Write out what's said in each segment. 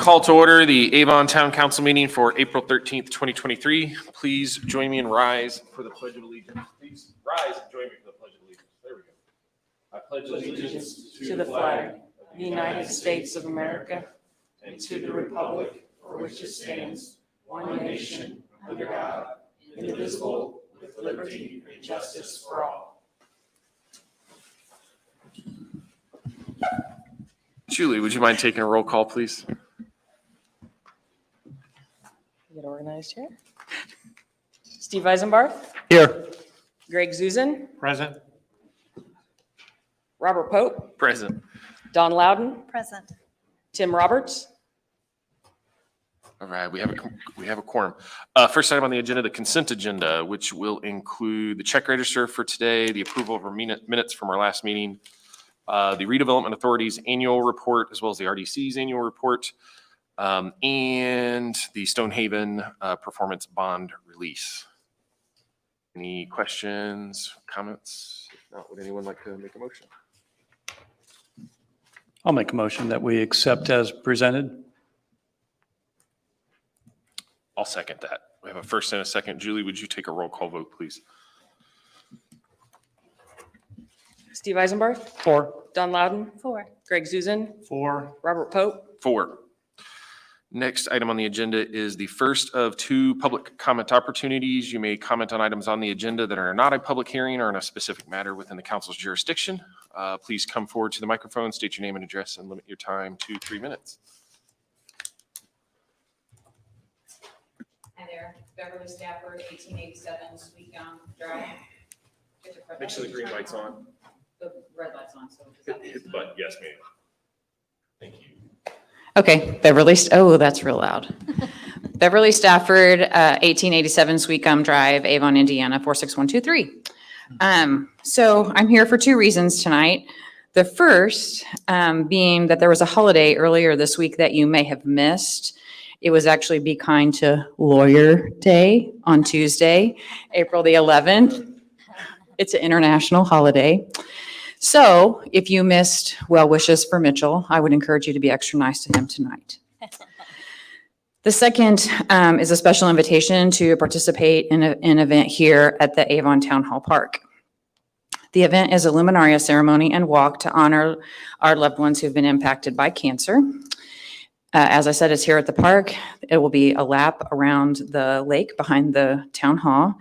call to order the Avon Town Council meeting for April 13th, 2023. Please join me and rise for the Pledge of Allegiance. Please rise and join me for the Pledge of Allegiance. There we go. I pledge allegiance to the flag of the United States of America and to the republic for which it stands, one nation, under God, indivisible, with liberty and justice for all. Julie, would you mind taking a roll call, please? Get organized here. Steve Eisenbarth. Here. Greg Zuzan. Present. Robert Pope. Present. Don Loudon. Present. Tim Roberts. All right, we have a quorum. First item on the agenda, the consent agenda, which will include the check register for today, the approval of our minutes from our last meeting, the Redevelopment Authority's annual report, as well as the RDC's annual report, and the Stonehaven performance bond release. Any questions, comments? If not, would anyone like to make a motion? I'll make a motion that we accept as presented. I'll second that. We have a first and a second. Julie, would you take a roll call vote, please? Steve Eisenbarth. 4. Don Loudon. 4. Greg Zuzan. 4. Robert Pope. 4. Next item on the agenda is the first of 2 public comment opportunities. You may comment on items on the agenda that are not a public hearing or in a specific matter within the council's jurisdiction. Please come forward to the microphone, state your name and address, and limit your time to 3 minutes. Hi there, Beverly Stafford, 1887 Sweet Gum Drive. Make sure the green light's on. The red light's on, so. does that Hit the button. Yes, ma'am. Thank you. Okay, Beverly, oh, that's real loud. Beverly Stafford, 1887 Sweet Gum Drive, Avon, Indiana, 46123. So I'm here for 2 reasons tonight. The first being that there was a holiday earlier this week that you may have missed. It was actually Be Kind to Lawyer Day on Tuesday, April the 11th. It's an international holiday. So if you missed well wishes for Mitchell, I would encourage you to be extra nice to him tonight. The second is a special invitation to participate in an event here at the Avon Town Hall Park. The event is a luminaria ceremony and walk to honor our loved ones who've been impacted by cancer. As I said, it's here at the park. It will be a lap around the lake behind the town hall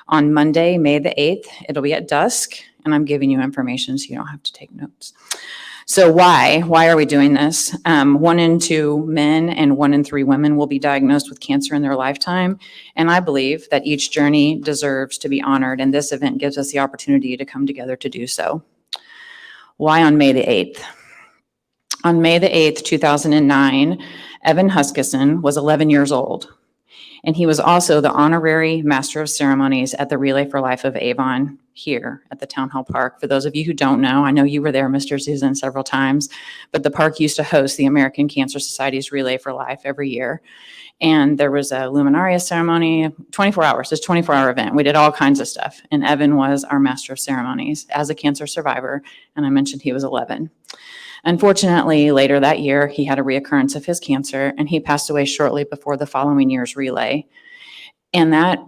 on Monday, May the 8th. It'll be at dusk, and I'm giving you information so you don't have to take notes. So why are we doing this? 1 in 2 men and 1 in 3 women will be diagnosed with cancer in their lifetime. And I believe that each journey deserves to be honored. And this event gives us the opportunity to come together to do so. Why on May the 8th? On May the 8th, 2009, Evan Huskisson was 11 years old. And he was also the honorary master of ceremonies at the Relay for Life of Avon here at the Town Hall Park. For those of you who don't know, I know you were there, Mr. Susan, several times, but the park used to host the American Cancer Society's Relay for Life every year. And there was a luminaria ceremony, 24 hours, this 24-hour event. We did all kinds of stuff. And Evan was our master of ceremonies as a cancer survivor. And I mentioned he was 11. Unfortunately, later that year, he had a reoccurrence of his cancer, and he passed away shortly before the following year's relay. And that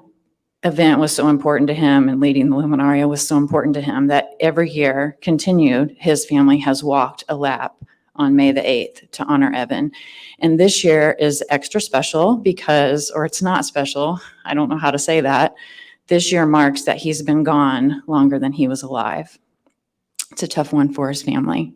event was so important to him, and leading the luminaria was so important to him, that every year continued, his family has walked a lap on May the 8th to honor Evan. And this year is extra special because, or it's not special, I don't know how to say that. This year marks that he's been gone longer than he was alive. It's a tough one for his family.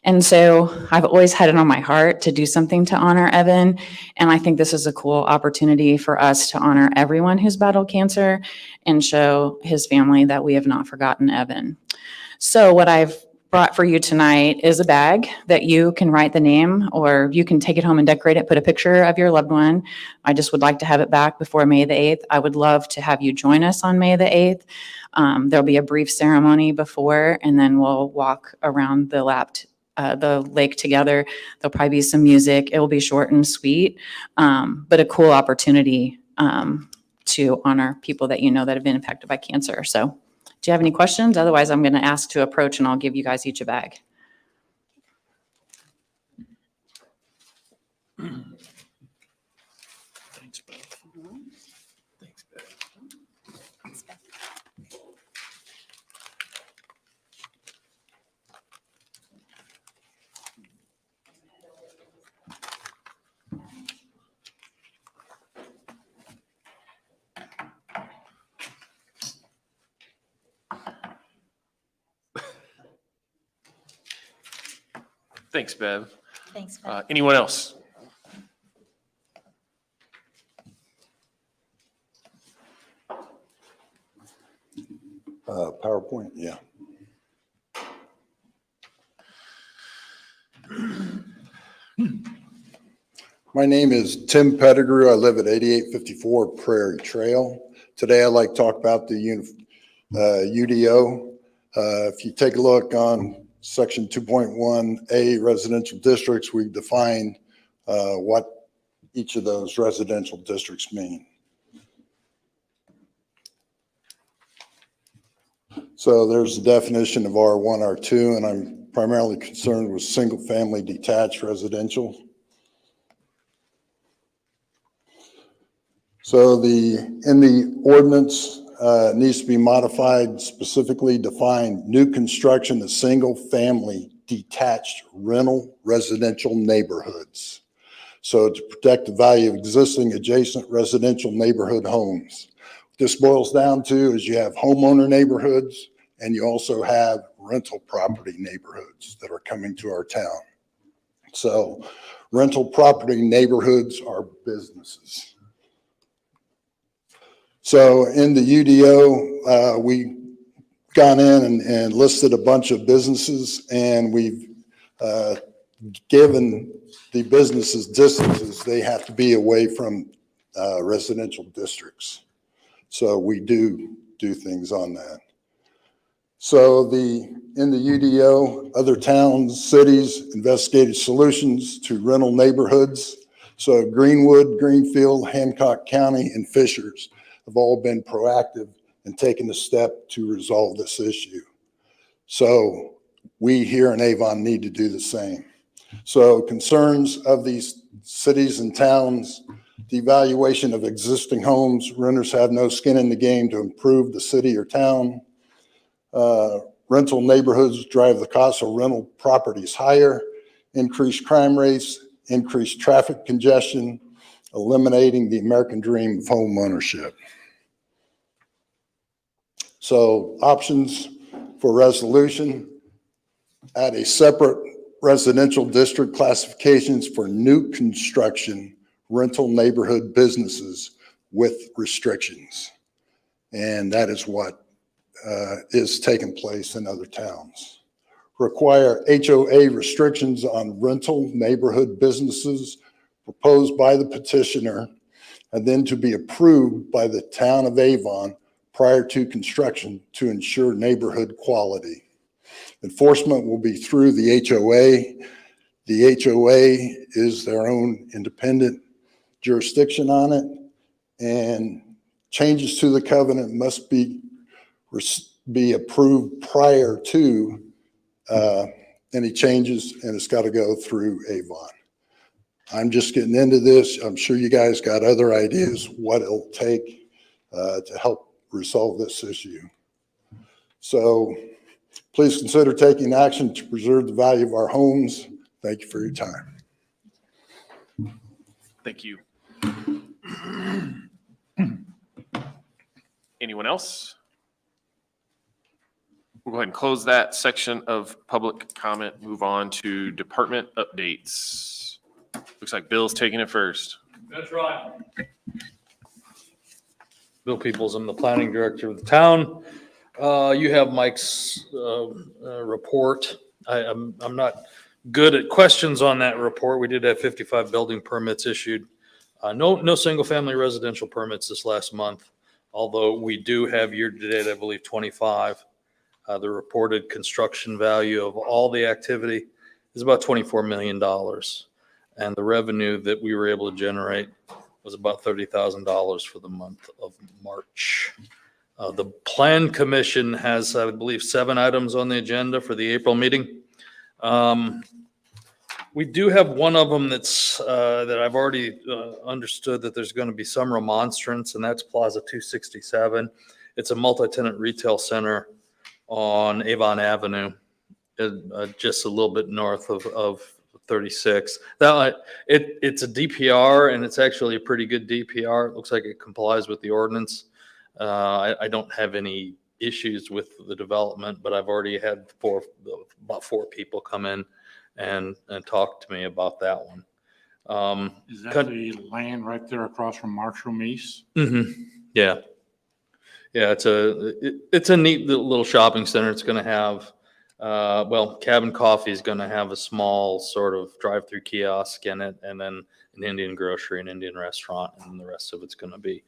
And so I've always had it on my heart to do something to honor Evan. And I think this is a cool opportunity for us to honor everyone who's battled cancer and show his family that we have not forgotten Evan. So what I've brought for you tonight is a bag that you can write the name, or you can take it home and decorate it, put a picture of your loved one. I just would like to have it back before May the 8th. I would love to have you join us on May the 8th. There'll be a brief ceremony before, and then we'll walk around the lake together. There'll probably be some music. It will be short and sweet, but a cool opportunity to honor people that you know that have been impacted by cancer. So do you have any questions? Otherwise, I'm going to ask to approach, and I'll give you guys each a bag. Thanks, Bev. Thanks, Bev. Anyone else? PowerPoint, yeah. My name is Tim Pettigrew. I live at 8854 Prairie Trail. Today I'd like to talk about the UDO. If you take a look on section 2.1A residential districts, we've defined what each of those residential districts mean. So there's the definition of R1, R2, and I'm primarily concerned with single-family detached residential. So in the ordinance needs to be modified, specifically define new construction of single-family detached rental residential neighborhoods. So to protect the value of existing adjacent residential neighborhood homes. What this boils down to is you have homeowner neighborhoods and you also have rental property neighborhoods that are coming to our town. So rental property neighborhoods are businesses. So in the UDO, we gone in and listed a bunch of businesses, and we've given the businesses distances. They have to be away from residential districts. So we do things on that. So in the UDO, other towns, cities, investigated solutions to rental neighborhoods. So Greenwood, Greenfield, Hancock County, and Fishers have all been proactive and taken a step to resolve this issue. So we here in Avon need to do the same. So concerns of these cities and towns, devaluation of existing homes, renters have no skin in the game to improve the city or town. Rental neighborhoods drive the cost of rental properties higher, increased crime rates, increased traffic congestion, eliminating the American dream of home ownership. So options for resolution: add a separate residential district classifications for new construction rental neighborhood businesses with restrictions. And that is what is taking place in other towns. Require HOA restrictions on rental neighborhood businesses proposed by the petitioner and then to be approved by the town of Avon prior to construction to ensure neighborhood quality. Enforcement will be through the HOA. The HOA is their own independent jurisdiction on it, and changes to the covenant must be approved prior to any changes, and it's got to go through Avon. I'm just getting into this. I'm sure you guys got other ideas what it'll take to help resolve this issue. So please consider taking action to preserve the value of our homes. Thank you for your time. Thank you. Anyone else? We'll go ahead and close that section of public comment, move on to department updates. Looks like Bill's taking it first. That's right. Bill Peoples, I'm the planning director of the town. You have Mike's report. I'm not good at questions on that report. We did have 55 building permits issued. No single family residential permits this last month, although we do have year to date, I believe, 25. The reported construction value of all the activity is about $24 million. And the revenue that we were able to generate was about $30,000 for the month of March. The Plan Commission has, I believe, 7 items on the agenda for the April meeting. We do have one of them that's that I've already understood that there's going to be some remonstrance, and that's Plaza 267. It's a multi-tenant retail center on Avon Avenue, just a little bit north of 36. It's a DPR, and it's actually a pretty good DPR. It looks like it complies with the ordinance. I don't have any issues with the development, but I've already had about four people come in and talked to me about that one. Is that Cut- the land right there across from Marshall Meese? Yeah. Yeah, it's a neat little shopping center. It's going to have, Cabin Coffee is going to have a small sort of drive-through kiosk in it, and then an Indian grocery, an Indian restaurant, and the rest of it's going to be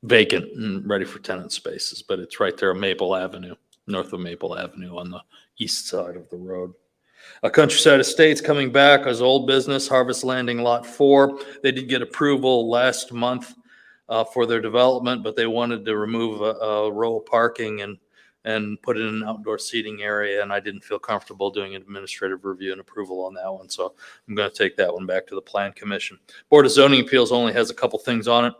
vacant and ready for tenant spaces. But it's right there on Maple Avenue, north of Maple Avenue on the east side of the road. Countryside Estates coming back as old business, Harvest Landing Lot 4. They did get approval last month for their development, but they wanted to remove a row of parking and put in an outdoor seating area, and I didn't feel comfortable doing an administrative review and approval on that one, so I'm going to take that one back to the Plan Commission. Board of Zoning Appeals only has a couple things on it.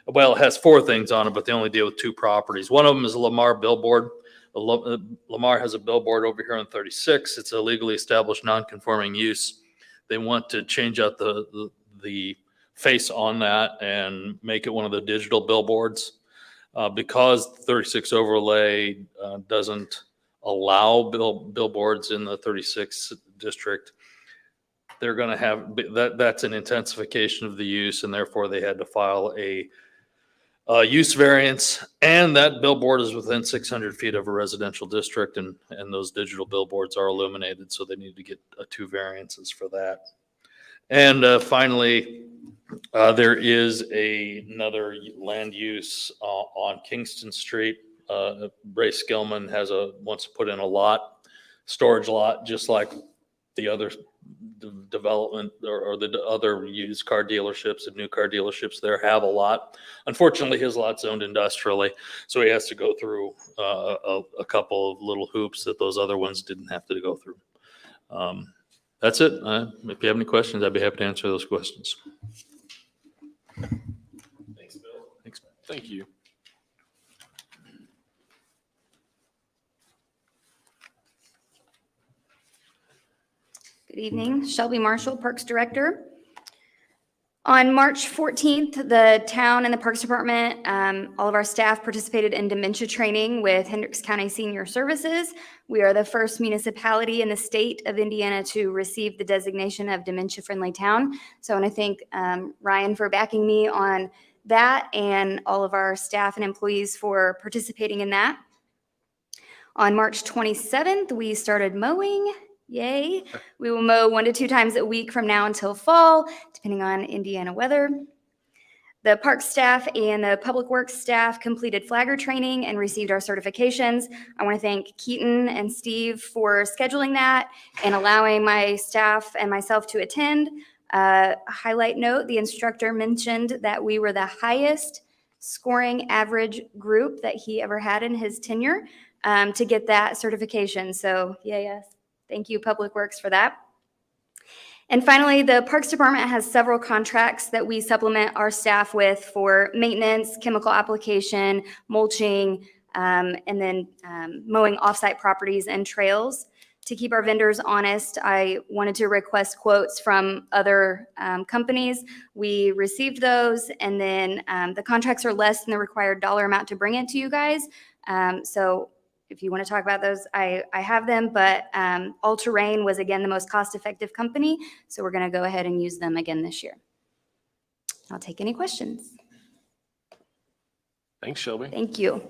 Well, it has 4 things on it, but they only deal with 2 properties. One of them is a Lamar billboard. Lamar has a billboard over here on 36. It's a legally established non-conforming use. They want to change out the face on that and make it one of the digital billboards. Because 36 overlay doesn't allow billboards in the 36 district, they're going to have that's an intensification of the use, and therefore they had to file a use variance, and that billboard is within 600 feet of a residential district, and those digital billboards are illuminated, so they need to get 2 variances for that. And finally, there is another land use on Kingston Street. Ray Skillman wants to put in a storage lot, just like the other development or the other used car dealerships and new car dealerships there have a lot. Unfortunately, his lot's owned industrially, so he has to go through a couple of little hoops that those other ones didn't have to go through. That's it. If you have any questions, I'd be happy to answer those questions. Thanks, Bill. Thanks. Thank you. Good evening, Shelby Marshall, Parks Director. On March 14th, the town and the Parks Department, all of our staff participated in dementia training with Hendricks County Senior Services. We are the first municipality in the state of Indiana to receive the designation of dementia-friendly town. So I want to thank Ryan for backing me on that, and all of our staff and employees for participating in that. On March 27th, we started mowing. Yay. We will mow 1 to 2 times a week from now until fall, depending on Indiana weather. The park staff and the public works staff completed flagger training and received our certifications. I want to thank Keaton and Steve for scheduling that and allowing my staff and myself to attend. Highlight note, the instructor mentioned that we were the highest scoring average group that he ever had in his tenure to get that certification. So yes. Thank you, Public Works, for that. And finally, the Parks Department has several contracts that we supplement our staff with for maintenance, chemical application, mulching, and then mowing offsite properties and trails. To keep our vendors honest, I wanted to request quotes from other companies. We received those, and then the contracts are less than the required dollar amount to bring it to you guys. So if you want to talk about those, I have them, but All Terrain was, again, the most cost-effective company, so we're going to go ahead and use them again this year. I'll take any questions. Thanks, Shelby. Thank you.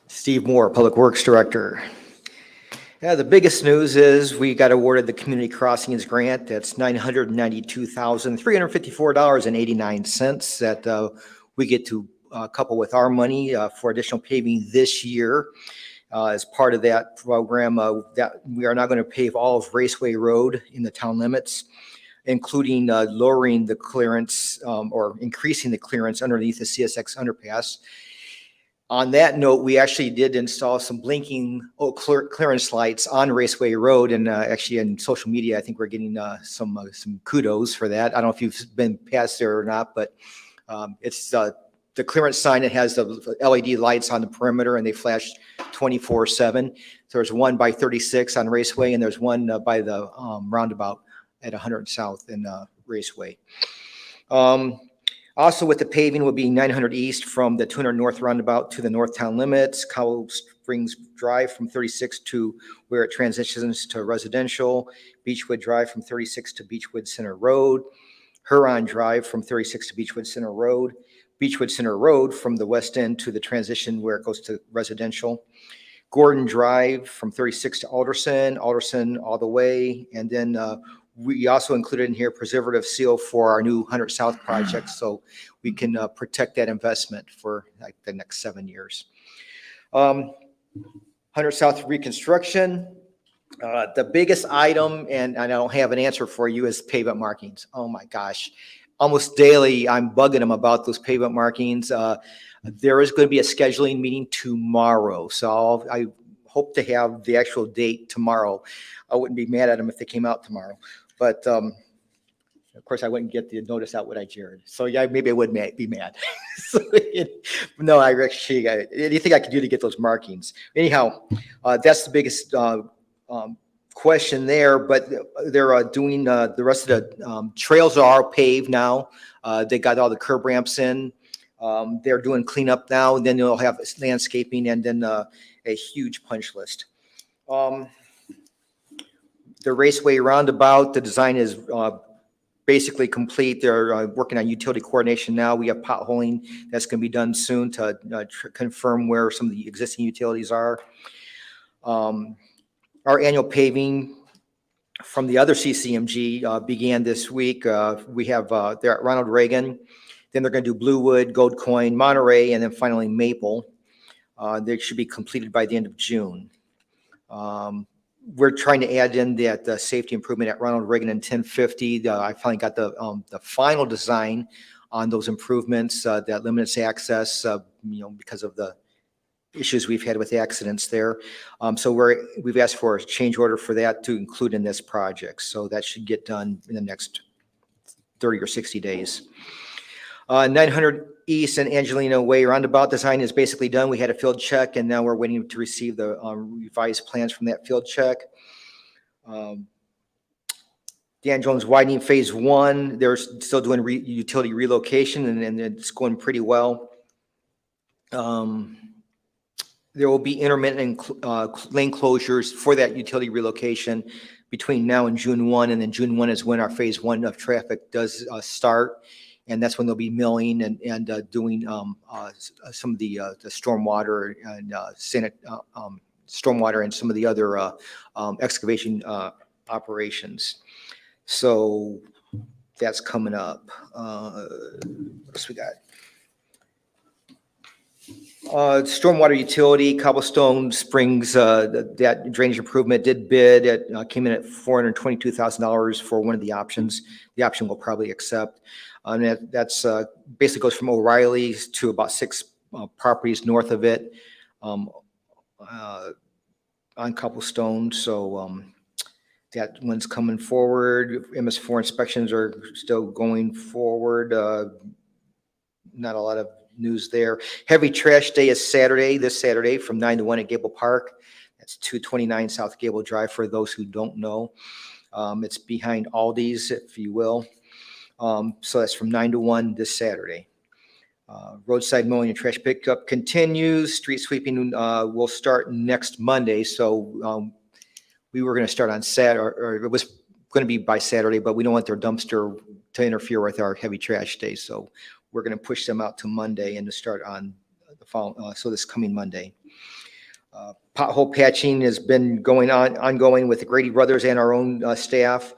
Steve Moore, Public Works Director. Yeah, the biggest news is we got awarded the Community Crossings Grant. That's $992,354.89 that we get to couple with our money for additional paving this year. As part of that program, that we are now going to pave all of Raceway Road in the town limits, including lowering the clearance or increasing the clearance underneath the CSX underpass. On that note, we actually did install some blinking clearance lights on Raceway Road, and actually in social media, I think we're getting some kudos for that. I don't know if you've been past there or not, but it's the clearance sign that has the LED lights on the perimeter, and they flash 24/7. So there's one by 36 on Raceway, and there's one by the roundabout at 100 South in Raceway. Also with the paving will be 900 east from the 200 north roundabout to the north town limits, Cow Springs Drive from 36 to where it transitions to residential, Beechwood Drive from 36 to Beechwood Center Road, Huron Drive from 36 to Beechwood Center Road, Beechwood Center Road from the west end to the transition where it goes to residential, Gordon Drive from 36 to Alderson, Alderson all the way, and then we also included in here preservative seal for our new 100 South project, so we can protect that investment for like the next 7 years. 100 South reconstruction. The biggest item, and I don't have an answer for you, is pavement markings. Oh my gosh. Almost daily, I'm bugging them about those pavement markings. There is going to be a scheduling meeting tomorrow, so I hope to have the actual date tomorrow. I wouldn't be mad at them if they came out tomorrow, but of course I wouldn't get the notice out, would I, Jared? So yeah, maybe I would be mad. So, no, I actually, anything I could do to get those markings. Anyhow, that's the biggest question there, but they're doing the rest of the trails are paved now. They got all the curb ramps in. They're doing cleanup now, and then they'll have landscaping and then a huge punch list. The Raceway Roundabout, the design is basically complete. They're working on utility coordination now. We have potholing that's going to be done soon to confirm where some of the existing utilities are. Our annual paving from the other CCMG began this week. We have, they're at Ronald Reagan. Then they're going to do Bluewood, Gold Coin, Monterey, and then finally Maple. They should be completed by the end of June. We're trying to add in that safety improvement at Ronald Reagan and 1050. I finally got the final design on those improvements that limits access, because of the issues we've had with accidents there. So we've asked for a change order for that to include in this project. So that should get done in the next 30 or 60 days. 900 East and Angelina Way roundabout design is basically done. We had a field check, and now we're waiting to receive the revised plans from that field check. Dan Jones widening phase 1, they're still doing utility relocation, and it's going pretty well. There will be intermittent lane closures for that utility relocation between now and June 1, and then June 1 is when our phase 1 of traffic does start. And that's when they'll be milling and doing some of the stormwater and stormwater and some of the other excavation operations. So that's coming up. What else we got? Stormwater utility, Cobblestone Springs, that drainage improvement did bid. It came in at $422,000 for one of the options. The option we'll probably accept. And that's basically goes from O'Reilly's to about 6 properties north of it on Cobblestone. So that one's coming forward. MS4 inspections are still going forward. Not a lot of news there. Heavy trash day is Saturday, this Saturday from 9 to 1 at Gable Park. That's 229 South Gable Drive for those who don't know. It's behind Aldi's, if you will. So that's from 9 to 1 this Saturday. Roadside mowing and trash pickup continues. Street sweeping will start next Monday. So we were going to start on Saturday, or it was going to be by Saturday, but we don't want their dumpster to interfere with our heavy trash day. So we're going to push them out to Monday and to start on the following, so this coming Monday. Pothole patching has been ongoing with the Grady Brothers and our own staff.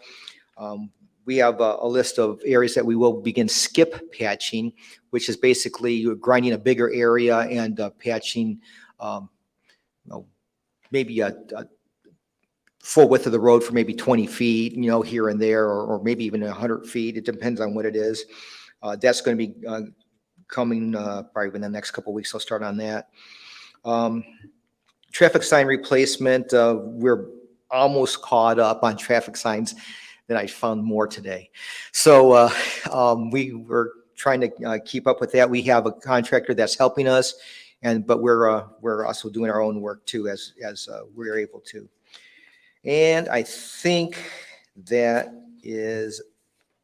We have a list of areas that we will begin skip patching, which is basically grinding a bigger area and patching maybe a full width of the road for maybe 20 feet, here and there, or maybe even 100 feet. It depends on what it is. That's going to be coming probably in the next couple of weeks. I'll start on that. Traffic sign replacement. We're almost caught up on traffic signs. Then I found more today. So we were trying to keep up with that. We have a contractor that's helping us, but we're also doing our own work too as we're able to. And I think that is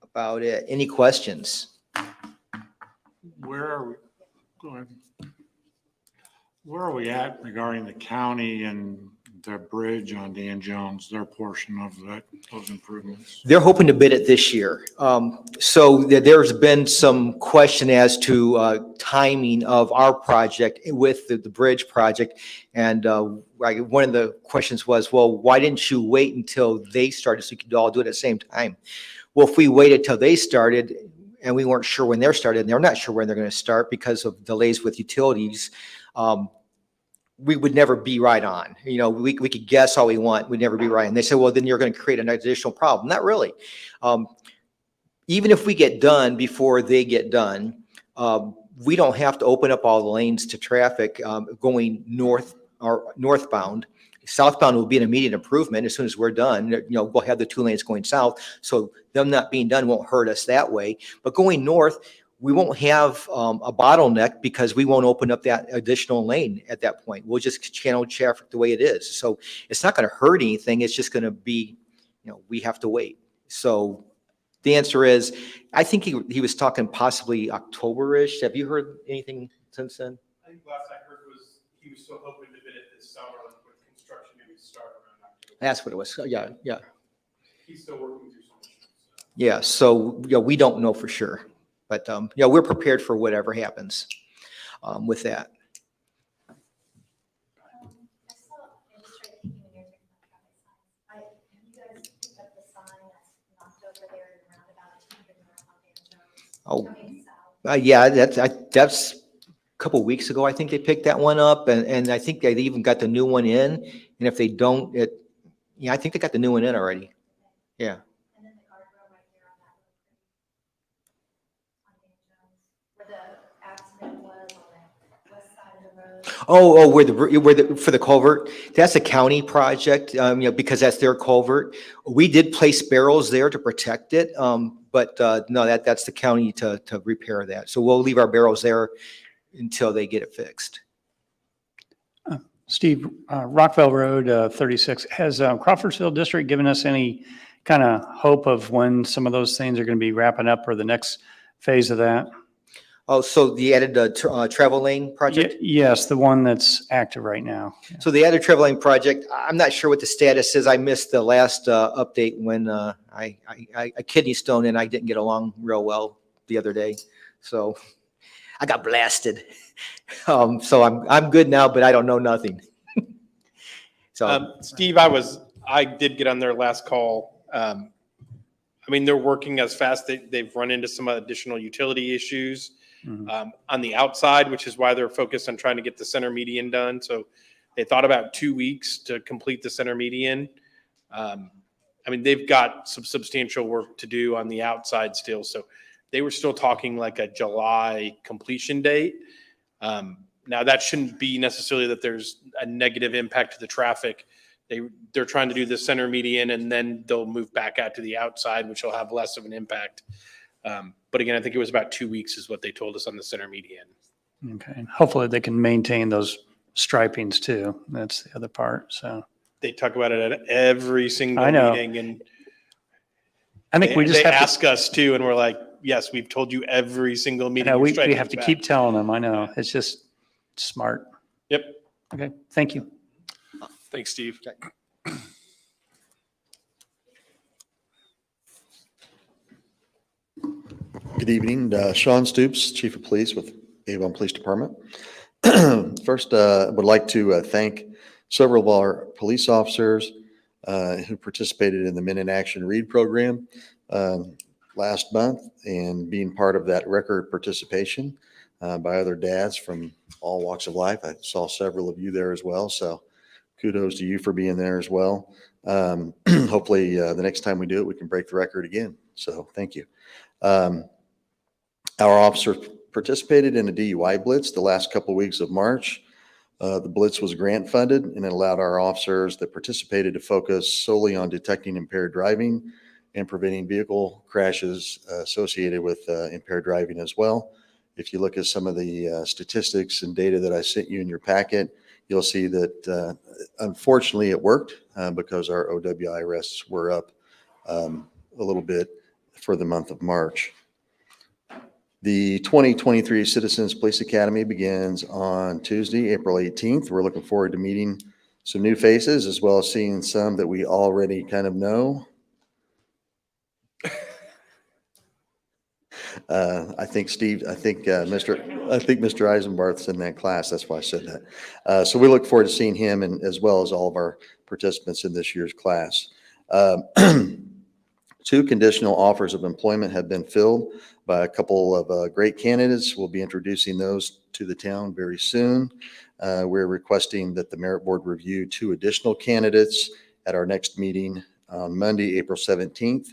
about it. Any questions? Where are we, go ahead. Where are we at regarding the county and the bridge on Dan Jones, their portion of that, those improvements? They're hoping to bid it this year. So there's been some question as to timing of our project with the bridge project. And one of the questions was, well, why didn't you wait until they started so you could all do it at the same time? Well, if we waited till they started and we weren't sure when they're started, and they're not sure when they're going to start because of delays with utilities, we would never be right on. You know, we could guess all we want, we'd never be right. And they said, well, then you're going to create an additional problem. Not really. Even if we get done before they get done, we don't have to open up all the lanes to traffic going north or northbound. Southbound will be an immediate improvement as soon as we're done. You know, we'll have the 2 lanes going south, so them not being done won't hurt us that way. But going north, we won't have a bottleneck because we won't open up that additional lane at that point. We'll just channel traffic the way it is. So it's not going to hurt anything. It's just going to be, you know, we have to wait. So the answer is, I think he was talking possibly October-ish. Have you heard anything since then? I think last I heard was he was still hoping to bid it this summer with construction maybe start around October. That's what it was. Yeah. He's still working through some issues. Yeah. So, you know, we don't know for sure. But, yeah, we're prepared for whatever happens with that. Oh, yeah, that's a couple of weeks ago, I think they picked that one up, and I think they even got the new one in. And if they don't, I think they got the new one in already. Yeah. Oh, where for the culvert, that's a county project, you know, because that's their culvert. We did place barrels there to protect it, but no, that's the county to repair that. So we'll leave our barrels there until they get it fixed. Steve, Rockville Road, 36, has Crawfordsville District given us any kind of hope of when some of those things are going to be wrapping up or the next phase of that? Oh, so the added travel lane project? Yes, the one that's active right now. So the added travel lane project, I'm not sure what the status is. I missed the last update when I kidney stone and I didn't get along real well the other day. So I got blasted. So I'm good now, but I don't know nothing. So Steve, I did get on their last call. I mean, they're working as fast. They've run into some additional utility issues on the outside, which is why they're focused on trying to get the center median done. So they thought about 2 weeks to complete the center median. I mean, they've got some substantial work to do on the outside still. So they were still talking like a July completion date. Now that shouldn't be necessarily that there's a negative impact to the traffic. They're trying to do the center median and then they'll move back out to the outside, which will have less of an impact. But again, I think it was about 2 weeks is what they told us on the center median. Okay. And hopefully they can maintain those stripings too. That's the other part. So They talk about it at every single I know. meeting, and I think we just they have to, ask us too, and we're like, yes, we've told you every single you meeting. know, your we striping's have to back. keep telling them. I know. It's just smart. Yep. Okay. Thank you. Thanks, Steve. Good evening, Sean Stoops, Chief of Police with Avon Police Department. First, I would like to thank several of our police officers who participated in the Men in Action Read program last month and being part of that record participation by other dads from all walks of life. I saw several of you there as well, so kudos to you for being there as well. Hopefully, the next time we do it, we can break the record again, so thank you. Our officers participated in a DUI blitz the last couple of weeks of March. The blitz was grant funded and it allowed our officers that participated to focus solely on detecting impaired driving and preventing vehicle crashes associated with impaired driving as well. If you look at some of the statistics and data that I sent you in your packet, you'll see that unfortunately it worked because our OWI arrests were up a little bit for the month of March. The 2023 Citizens Police Academy begins on Tuesday, April 18th. We're looking forward to meeting some new faces as well as seeing some that we already kind of know. I think Mr. Eisenbarth's in that class. That's why I said that. So we look forward to seeing him and as well as all of our participants in this year's class. 2 conditional offers of employment have been filled by a couple of great candidates. We'll be introducing those to the town very soon. We're requesting that the merit board review 2 additional candidates at our next meeting on Monday, April 17th.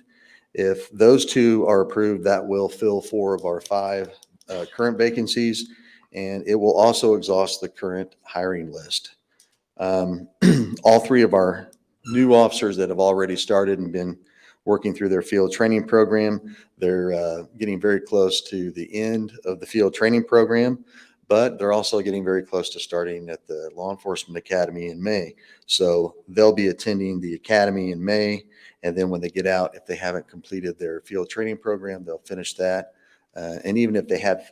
If those 2 are approved, that will fill 4 of our 5 current vacancies, and it will also exhaust the current hiring list. All 3 of our new officers that have already started and been working through their field training program, they're getting very close to the end of the field training program, but they're also getting very close to starting at the Law Enforcement Academy in May. So they'll be attending the academy in May. And then when they get out, if they haven't completed their field training program, they'll finish that. And even if they have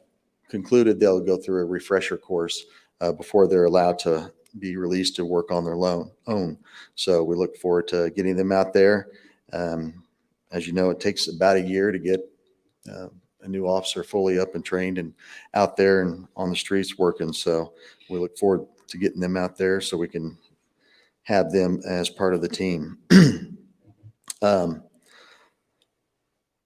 concluded, they'll go through a refresher course before they're allowed to be released to work on their own. So we look forward to getting them out there. As you know, it takes about a year to get a new officer fully up and trained and out there and on the streets working. So we look forward to getting them out there so we can have them as part of the team.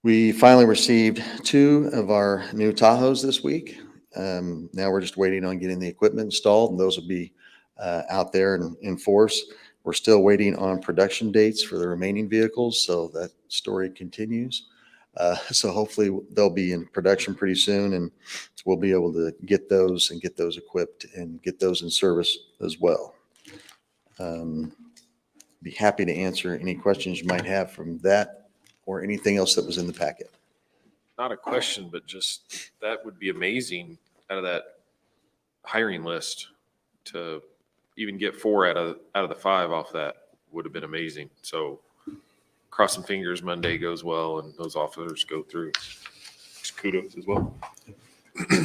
We finally received 2 of our new Tahoes this week. Now we're just waiting on getting the equipment installed, and those will be out there and in force. We're still waiting on production dates for the remaining vehicles, so that story continues. So hopefully they'll be in production pretty soon, and we'll be able to get those and get those equipped and get those in service as well. Be happy to answer any questions you might have from that or anything else that was in the packet. Not a question, but just that would be amazing out of that hiring list to even get 4 out of the 5 off that would have been amazing. So crossing fingers Monday goes well and those officers go through. Just kudos as well.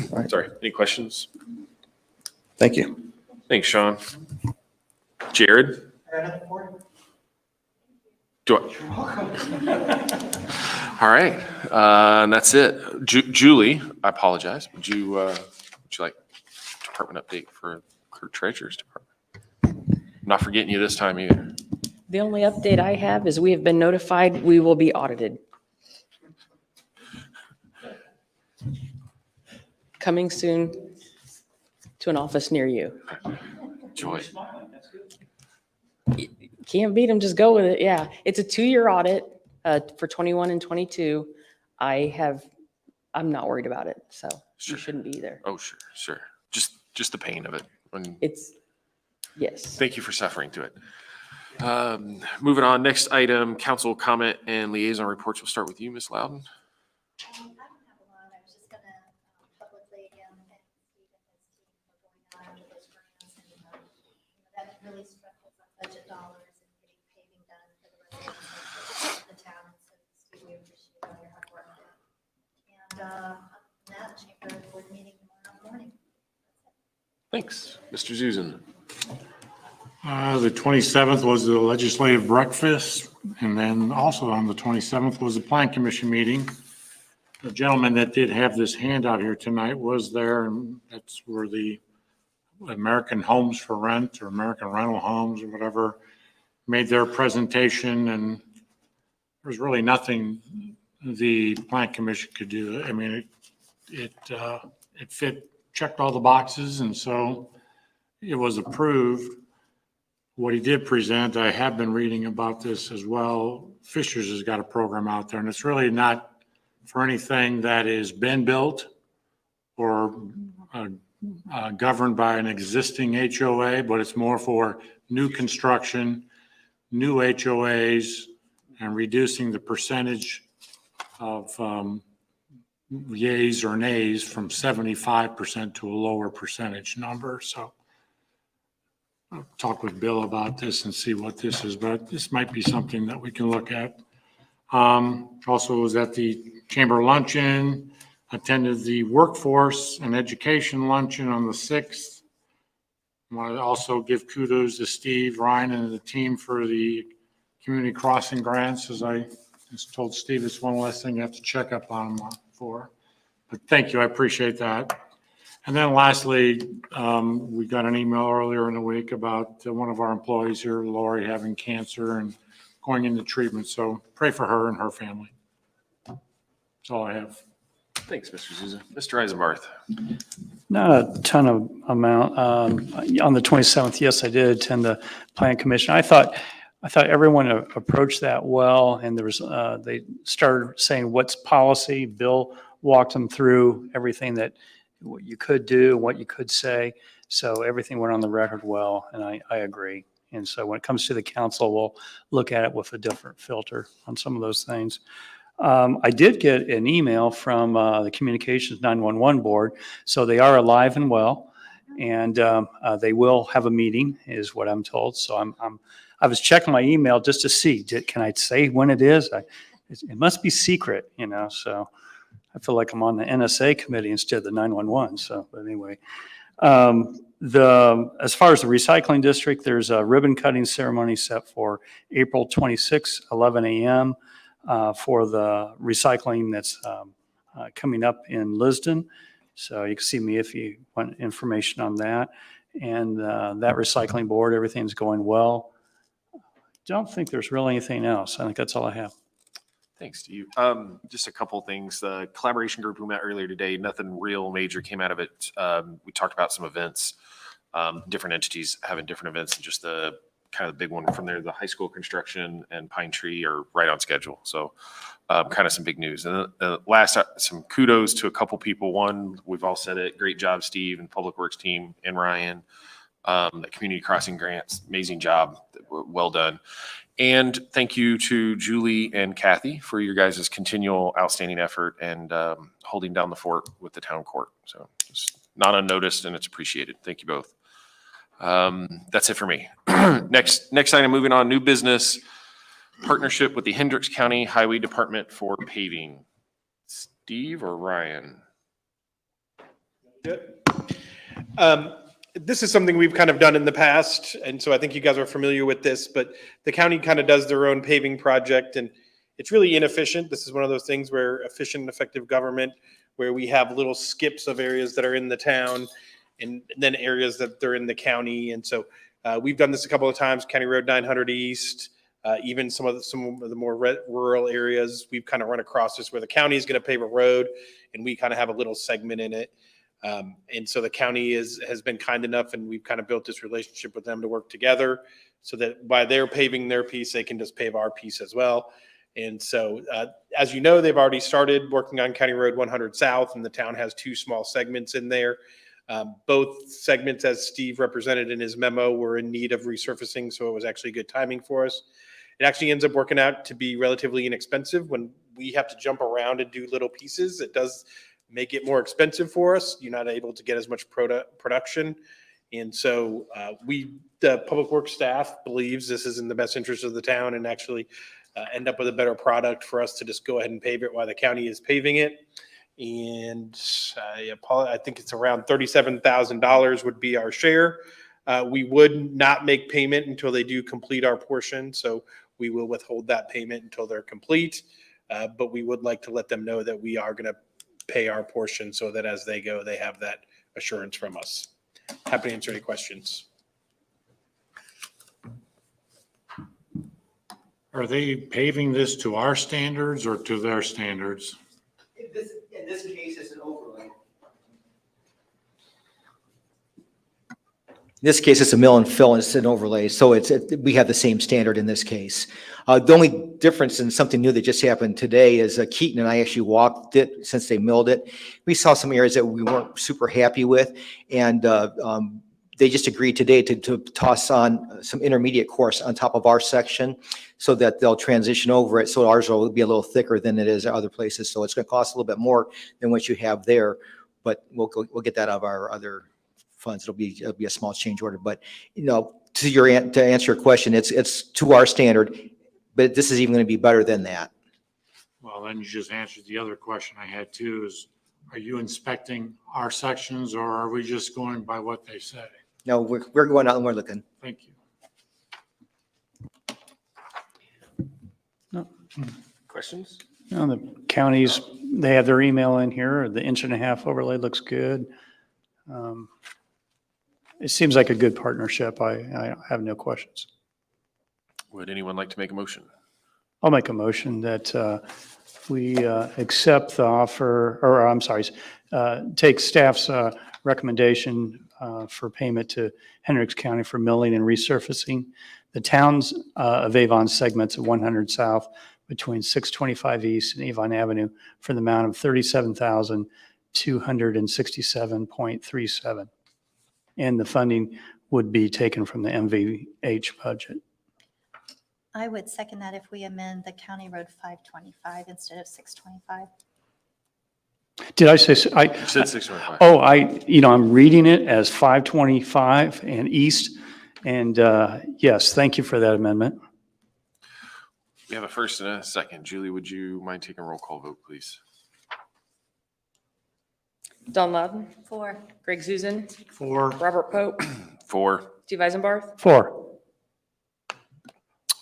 Right. Sorry, any questions? Thank you. Thanks, Sean. Jared? All right, and that's it. Julie, I apologize. Would you like department update for clerk treasurer's department? I'm not forgetting you this time either. The only update I have is we have been notified we will be audited. Coming soon to an office near you. Joy. Can't beat them, just go with it. Yeah, it's a 2-year audit for 21 and 22. I'm not worried about it, so Sure. you shouldn't be either. Oh, sure. Just the pain of it. Yes. Thank you for suffering to it. Moving on, next item, council comment and liaison reports. We'll start with you, Ms. Loudon. I don't have a lot. I was just going to publicly again thank Steve and his team for going out after those grants, and that really stretches our budget dollars and getting paving done for the residents of the town. So Steve, we appreciate all your hard work. And other than that, chamber board meeting tomorrow morning. Thanks. Mr. Zuzen. The 27th was the legislative breakfast, and then also on the 27th was the Plan Commission meeting. The gentleman that did have this handout here tonight was there, and that's where the American Homes for Rent or American Rental Homes or whatever made their presentation, and there's really nothing the Plan Commission could do. I mean, it checked all the boxes, and so it was approved. What he did present, I have been reading about this as well. Fisher's has got a program out there, and it's really not for anything that has been built or governed by an existing HOA, but it's more for new construction, new HOAs, and reducing the percentage of yays or nays from 75% to a lower percentage number. So I'll talk with Bill about this and see what this is, but this might be something that we can look at. Also was at the chamber luncheon. attended the Workforce and Education Luncheon on the 6th. I want to also give kudos to Steve, Ryan, and the team for the community crossing grants. As I just told Steve, it's one less thing you have to check up on them for. But thank you, I appreciate that. And then lastly, we got an email earlier in the week about one of our employees here, Lori, having cancer and going into treatment. So pray for her and her family. That's all I have. Thanks, Mr. Souza. Mr. Eisenbarth. Not a ton of amount. On the 27th, yes, I did attend the Plan Commission. I thought everyone approached that well, and there was, they started saying what's policy. Bill walked them through everything that what you could do, what you could say. So everything went on the record well, and I agree. And so when it comes to the council, we'll look at it with a different filter on some of those things. I did get an email from the Communications 911 Board, so they are alive and well, and they will have a meeting, is what I'm told. So I was checking my email just to see, can I say when it is? It must be secret, you know, so I feel like I'm on the NSA committee instead of the 911, so, but anyway. As far as the recycling district, there's a ribbon cutting ceremony set for April 26, 11 a.m. For the recycling that's coming up in Lisbon. So you can see me if you want information on that. And that recycling board, everything's going well. Don't think there's really anything else. I think that's all I have. Thanks, Steve. Just a couple things. The collaboration group we met earlier today, nothing real major came out of it. We talked about some events, different entities having different events, and just the kind of the big one from there, the high school construction and Pine Tree are right on schedule. So kind of some big news. And last, some kudos to a couple people. One, we've all said it, great job, Steve and Public Works team and Ryan. The community crossing grants, amazing job, well done. And thank you to Julie and Kathy for your guys' continual outstanding effort and holding down the fort with the town court. So it's not unnoticed and it's appreciated. Thank you both. That's it for me. Next item, moving on, new business, partnership with the Hendricks County Highway Department for paving. Steve or Ryan? Good. This is something we've kind of done in the past, and so I think you guys are familiar with this, but the county kind of does their own paving project, and it's really inefficient. This is one of those things where efficient and effective government, where we have little skips of areas that are in the town and then areas that they're in the county. And so we've done this a couple of times, County Road 900 East, even some of the more rural areas. We've kind of run across this where the county is going to pave a road and we kind of have a little segment in it. And so the county has been kind enough, and we've kind of built this relationship with them to work together so that by their paving their piece, they can just pave our piece as well. And so, as you know, they've already started working on County Road 100 South, and the town has 2 small segments in there. Both segments, as Steve represented in his memo, were in need of resurfacing, so it was actually good timing for us. It actually ends up working out to be relatively inexpensive. When we have to jump around and do little pieces, it does make it more expensive for us. You're not able to get as much production. And so the public works staff believes this is in the best interest of the town and actually end up with a better product for us to just go ahead and pave it while the county is paving it. And I think it's around $37,000 would be our share. We would not make payment until they do complete our portion. So we will withhold that payment until they're complete. But we would like to let them know that we are going to pay our portion so that as they go, they have that assurance from us. Happy to answer any questions. Are they paving this to our standards or to their standards? In this case, it's an overlay. In this case, it's a mill and fill, and it's an overlay, so we have the same standard in this case. The only difference in something new that just happened today is Keaton and I actually walked it since they milled it. We saw some areas that we weren't super happy with, and they just agreed today to toss on some intermediate course on top of our section so that they'll transition over it, so ours will be a little thicker than it is at other places. So it's going to cost a little bit more than what you have there, but we'll get that out of our other funds. It'll be a small change order, but to answer your question, it's to our standard, but this is even going to be better than that. Well, then you just answered the other question I had too, is Are you inspecting our sections or are we just going by what they say? No, we're going out and we're looking. Thank you. Questions? You know, the counties, they have their email in here, the 1.5-inch overlay looks good. It seems like a good partnership. I have no questions. Would anyone like to make a motion? I'll make a motion that we accept the offer, or I'm sorry, take staff's recommendation for payment to Hendricks County for milling and resurfacing the towns of Avon segments of 100 South between 625 East and Avon Avenue for the amount of $37,267.37. And the funding would be taken from the MVH budget. I would second that if we amend the County Road 525 instead of 625. Did I say, You said 625. oh, I'm reading it as 525 and east. And yes, thank you for that amendment. We have a first and a second. Julie, would you mind taking a roll call vote, please? Don Loudon, For. Greg Zuzen, For, Robert Pope, 4. Steve Eisenbarth, 4.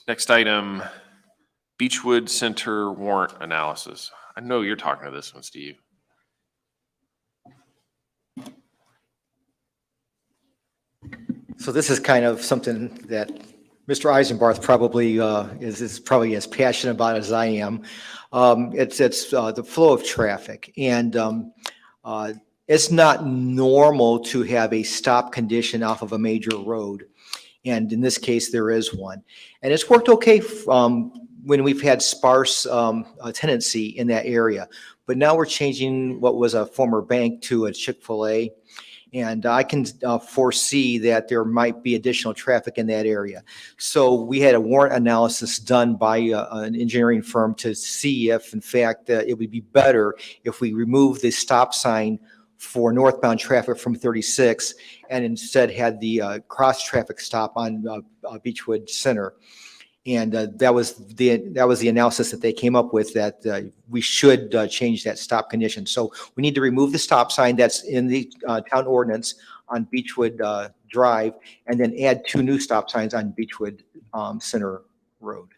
Next item, Beechwood Center warrant analysis. I know you're talking to this one, Steve. So this is kind of something that Mr. Eisenbarth probably is probably as passionate about as I am. It's the flow of traffic, and it's not normal to have a stop condition off of a major road. And in this case, there is one. And it's worked okay when we've had sparse tenancy in that area. But now we're changing what was a former bank to a Chick-fil-A. And I can foresee that there might be additional traffic in that area. So we had a warrant analysis done by an engineering firm to see if, in fact, it would be better if we remove the stop sign for northbound traffic from 36 and instead had the cross traffic stop on Beechwood Center. And that was the analysis that they came up with, that we should change that stop condition. So we need to remove the stop sign that's in the town ordinance on Beechwood Drive, and then add 2 new stop signs on Beechwood Center Road.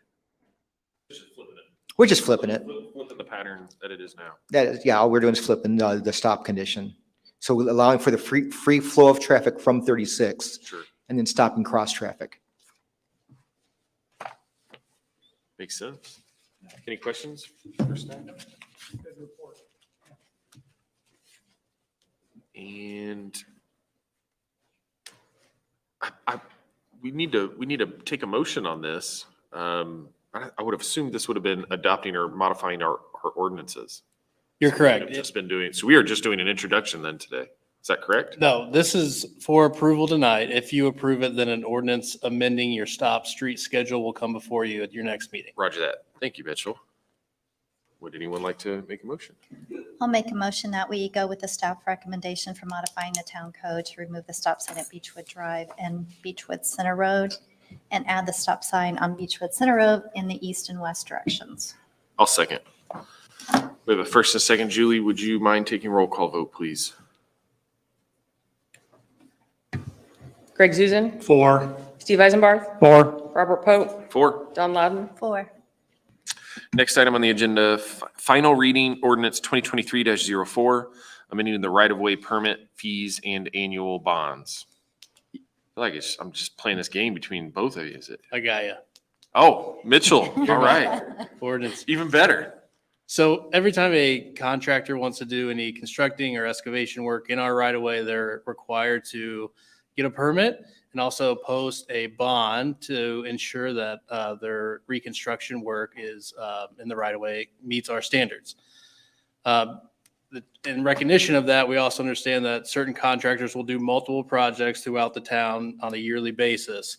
We're just flipping it. Flipping the pattern that it is now. That is, yeah, all we're doing is flipping the stop condition. So allowing for the free flow of traffic from 36, Sure. and then stopping cross traffic. Makes sense. Any questions for staff? And we need to take a motion on this. I would have assumed this would have been adopting or modifying our ordinances. You're correct. We've just been doing, so we are just doing an introduction then today. Is that correct? No, this is for approval tonight. If you approve it, then an ordinance amending your stop street schedule will come before you at your next meeting. Roger that. Thank you, Mitchell. Would anyone like to make a motion? I'll make a motion that we go with the staff recommendation for modifying the town code to remove the stop sign at Beechwood Drive and Beechwood Center Road and add the stop sign on Beechwood Center Road in the east and west directions. I'll second. We have a first and a second. Julie, would you mind taking roll call vote, please? Greg Zuzen, for, Steve Eisenbarth, 4. Robert Pope, 4. Don Loudon, For. Next item on the agenda, final reading ordinance 2023-04, amending the right-of-way permit fees and annual bonds. I feel like I'm just playing this game between both of you, is it? I got you. Oh, Mitchell, all right, Ordinance. even better. So every time a contractor wants to do any constructing or excavation work in our right of way, they're required to get a permit and also post a bond to ensure that their reconstruction work is in the right of way, meets our standards. In recognition of that, we also understand that certain contractors will do multiple projects throughout the town on a yearly basis.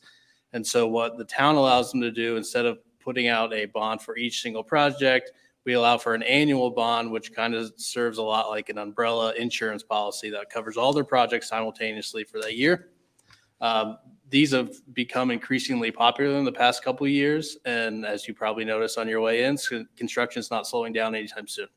And so what the town allows them to do, instead of putting out a bond for each single project, we allow for an annual bond, which kind of serves a lot like an umbrella insurance policy that covers all their projects simultaneously for that year. These have become increasingly popular in the past couple of years. And as you probably noticed on your way in, construction is not slowing down anytime soon.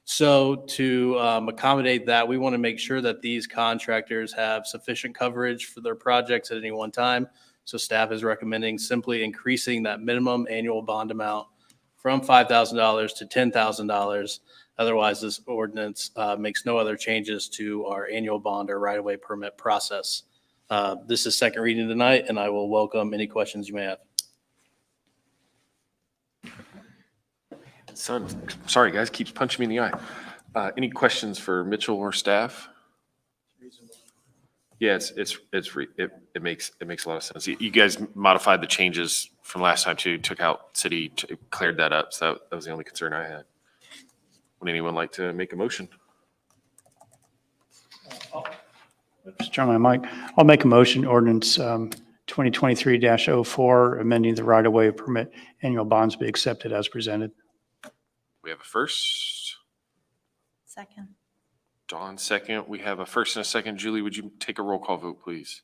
So to accommodate that, we want to make sure that these contractors have sufficient coverage for their projects at any one time. So staff is recommending simply increasing that minimum annual bond amount from $5,000 to $10,000. Otherwise, this ordinance makes no other changes to our annual bond or right-of-way permit process. This is second reading tonight, and I will welcome any questions you may have. Son, sorry, guys, keeps punching me in the eye. Any questions for Mitchell or staff? Yeah, it makes a lot of sense. You guys modified the changes from last time too, took out city, cleared that up. So that was the only concern I had. Would anyone like to make a motion? Just turn my mic. I'll make a motion, ordinance 2023-04, amending the right-of-way permit annual bonds be accepted as presented. We have a first. Second. Dawn, second. We have a first and a second. Julie, would you take a roll call vote, please?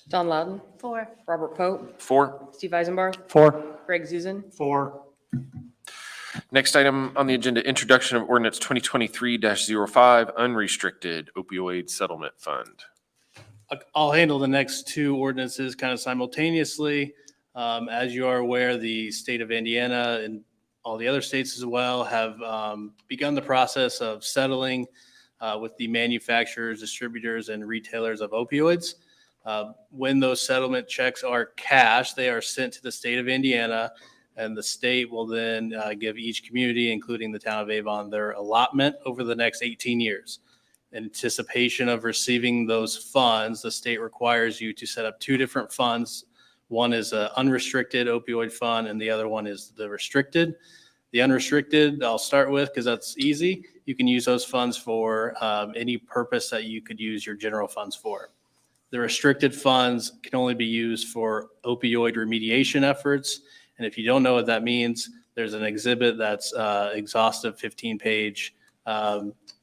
Don Loudon. 4. Robert Pope. 4. Steve Eisenbarth. 4. Greg Zuzen. 4. Next item on the agenda, introduction of ordinance 2023-05, unrestricted opioid settlement fund. I'll handle the next two ordinances kind of simultaneously. As you are aware, the state of Indiana and all the other states as well have begun the process of settling with the manufacturers, distributors, and retailers of opioids. When those settlement checks are cashed, they are sent to the state of Indiana, and the state will then give each community, including the town of Avon, their allotment over the next 18 years. In anticipation of receiving those funds, the state requires you to set up two different funds. One is an unrestricted opioid fund, and the other one is the restricted. The unrestricted, I'll start with because that's easy. You can use those funds for any purpose that you could use your general funds for. The restricted funds can only be used for opioid remediation efforts. And if you don't know what that means, there's an exhibit that's exhaustive 15-page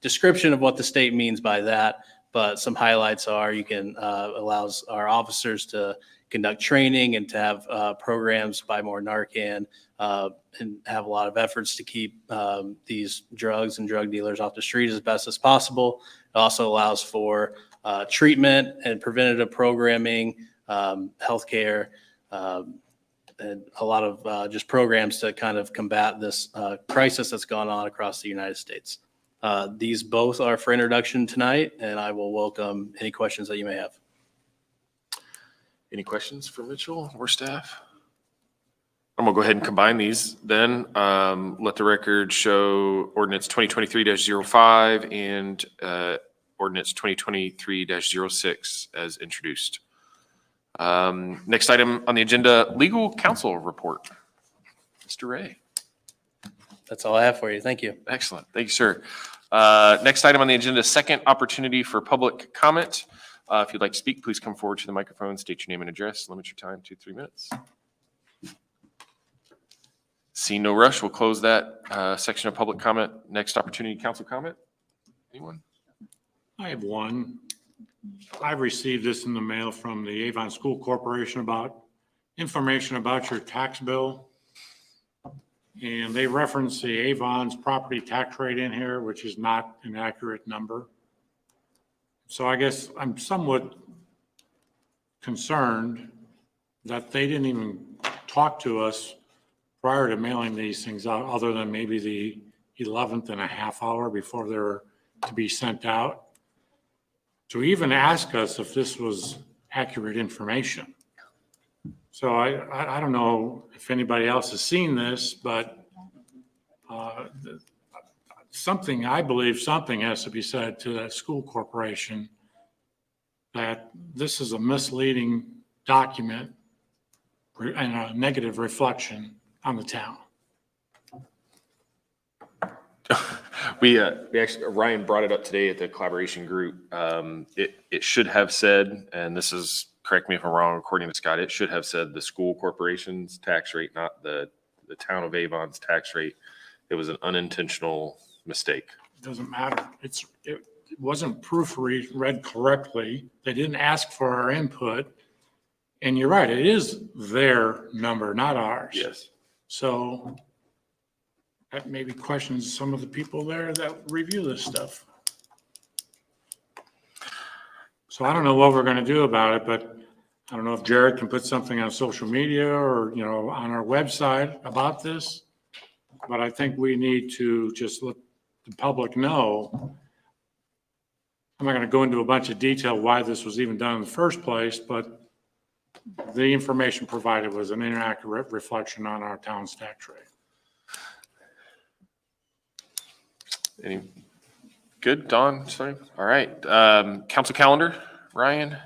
description of what the state means by that. But some highlights are you can allows our officers to conduct training and to have programs, buy more Narcan, and have a lot of efforts to keep these drugs and drug dealers off the street as best as possible. It also allows for treatment and preventative programming, healthcare, and a lot of just programs to kind of combat this crisis that's gone on across the United States. These both are for introduction tonight, and I will welcome any questions that you may have. Any questions for Mitchell or staff? I'm gonna go ahead and combine these then. Let the record show ordinance 2023-05 and ordinance 2023-06 as introduced. Next item on the agenda, legal counsel report. Mr. Ray. That's all I have for you. Thank you. Excellent. Thank you, sir. Next item on the agenda, second opportunity for public comment. If you'd like to speak, please come forward to the microphone, state your name and address, limit your time to 3 minutes. Seeing no rush, we'll close that section of public comment. Next opportunity, council comment. Anyone? I have one. I've received this in the mail from the Avon School Corporation about information about your tax bill. And they reference the Avon's property tax rate in here, which is not an accurate number. So I guess I'm somewhat concerned that they didn't even talk to us prior to mailing these things out, other than maybe the 11th and a half hour before they're to be sent out, to even ask us if this was accurate information. So I don't know if anybody else has seen this, but I believe something has to be said to that school corporation that this is a misleading document and a negative reflection on the town. We actually, Ryan brought it up today at the collaboration group. It should have said, and this is, correct me if I'm wrong, according to Scott, it should have said the school corporation's tax rate, not the town of Avon's tax rate. It was an unintentional mistake. It doesn't matter. It wasn't proofread correctly. They didn't ask for our input. And you're right, it is their number, not ours. Yes. So that maybe questions some of the people there that review this stuff. So I don't know what we're going to do about it, but I don't know if Jared can put something on social media or, on our website about this. But I think we need to just let the public know. I'm not going to go into a bunch of detail why this was even done in the first place, but the information provided was an inaccurate reflection on our town's tax rate. Any, good, Don, sorry, all right. Council calendar, Ryan?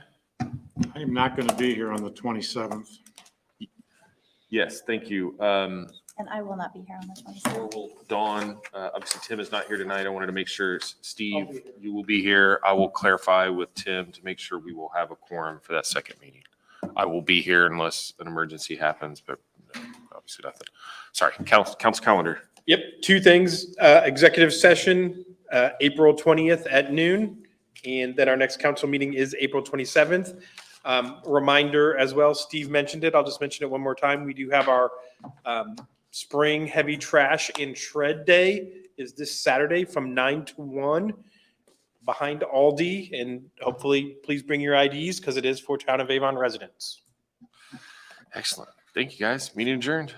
I'm not going to be here on the 27th. Yes, thank you. And I will not be here on the 27th. Or will Dawn, obviously Tim is not here tonight. I wanted to make sure, Steve, you will be here. I will clarify with Tim to make sure we will have a quorum for that second meeting. I will be here unless an emergency happens, but no, obviously nothing. Sorry, council calendar. Yep, two things, executive session, April 20th at noon, and then our next council meeting is April 27th. Reminder as well, Steve mentioned it, I'll just mention it one more time. We do have our spring heavy trash and shred day is this Saturday from 9 to 1 behind Aldi, and hopefully please bring your IDs because it is for Town of Avon residents. Excellent. Thank you, guys. Meeting adjourned.